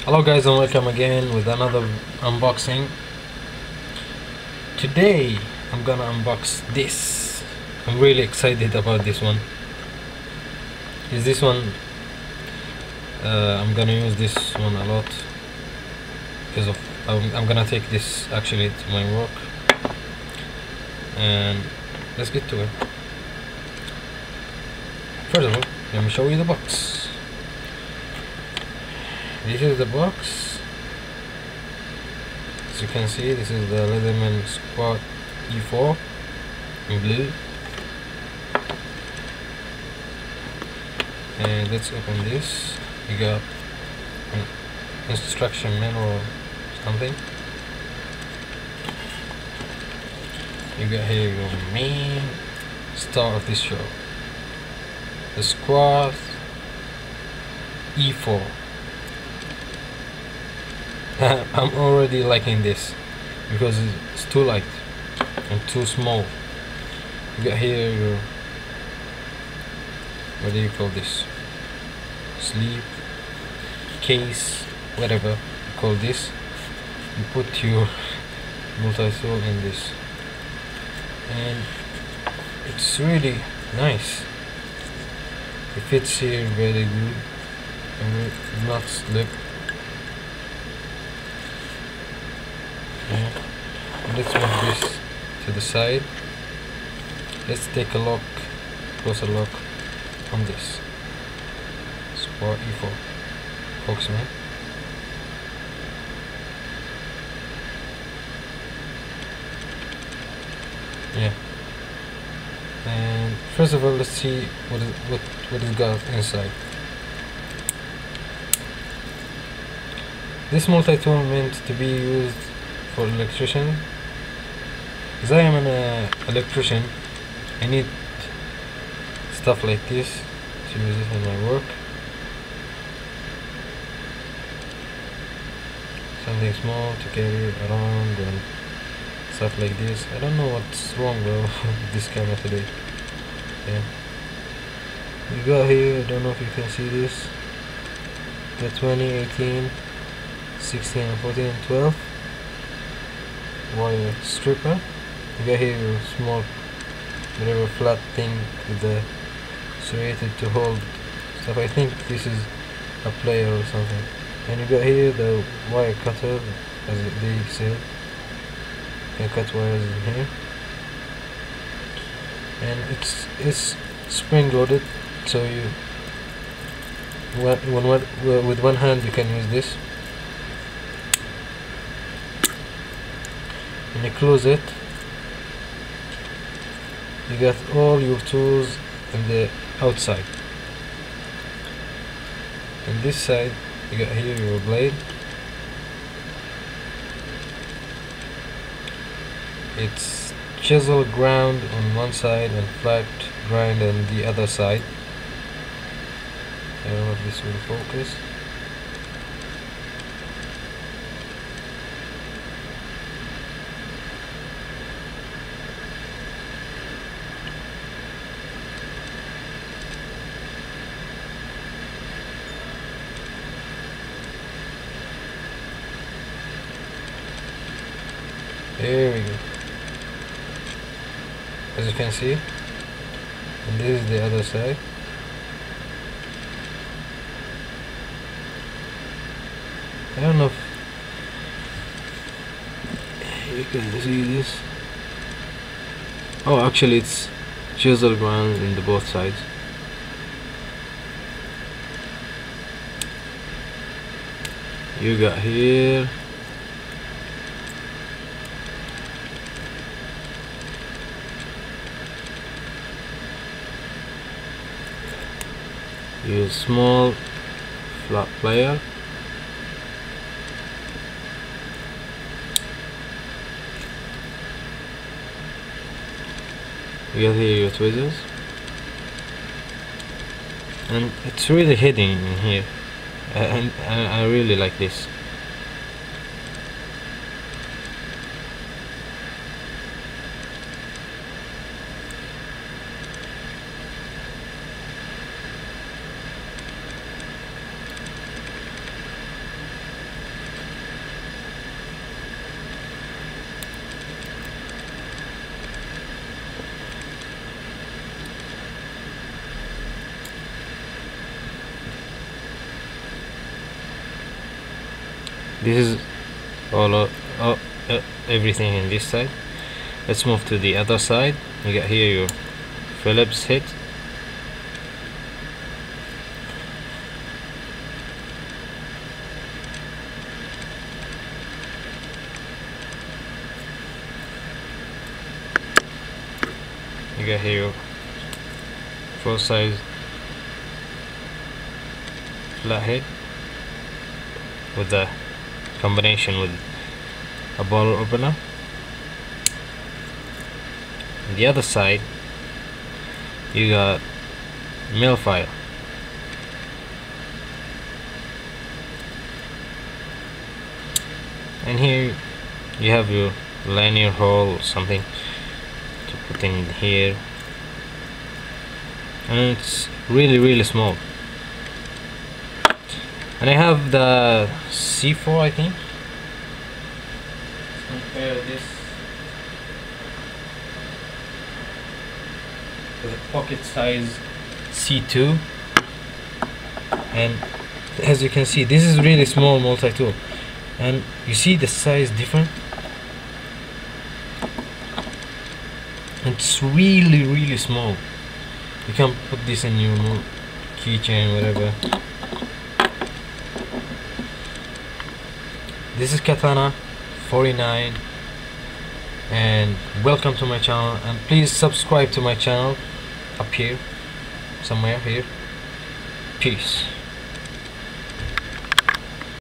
Hello guys, and welcome again with another unboxing. Today I'm gonna unbox this. I'm really excited about this one. Is this one I'm gonna use this one a lot because of I'm gonna take this actually to my work. And let's get to it. First of all, let me show you the box. This is the box. As you can see, this is the Leatherman Squirt E4 in blue. And let's open this. You got an instruction manual or something. You got here your main star of this show, the Squirt E4. I'm already liking this because it's too light and too small. You got here your, what do you call this, sleeve case, whatever you call this. You put your multi-tool in this, and it's really nice. It fits here very good and will not slip. Yeah. Let's move this to the side. Let's take a look, closer look on this Squirt E4. Focus, man. Yeah. And first of all, let's see what it got inside. This multi-tool meant to be used for electrician. As I am an electrician, I need stuff like this to use it in my work. Something small to carry around and stuff like this. I don't know what's wrong though with this camera today. Yeah. You got here, I don't know if you can see this, the 20, 18, 16 and 14 and 12 wire stripper. You got here a small whatever flat thing with the serrated to hold stuff. I think this is a player or something. And you got here the wire cutter, as they said. You can cut wires in here. And it's spring loaded, so you with one hand you can use this. When you close it, you got all your tools on the outside. And this side, you got here your blade. It's chisel ground on one side and flat grind on the other side. I don't know if this will focus. There we go. As you can see, and this is the other side. I don't know if you can see this. Oh, actually it's chisel ground in the both sides. You got here your small flat player. You got here your tweezers, and it's really hidden in here, and I really like this. This is all everything in this side. Let's move to the other side. You got here your Phillips head. You got here your full size flathead with the combination with a bottle opener. On the other side you got mill file. And here you have your linear hole or something to put in here, and it's really small. And I have the C4, I think. Let's compare this with a pocket size C2, and as you can see, this is really small multi-tool, and you see the size different. It's really small. You can put this in your keychain, whatever. This is Katana 49, and welcome to my channel, and please subscribe to my channel up here, somewhere here. Peace.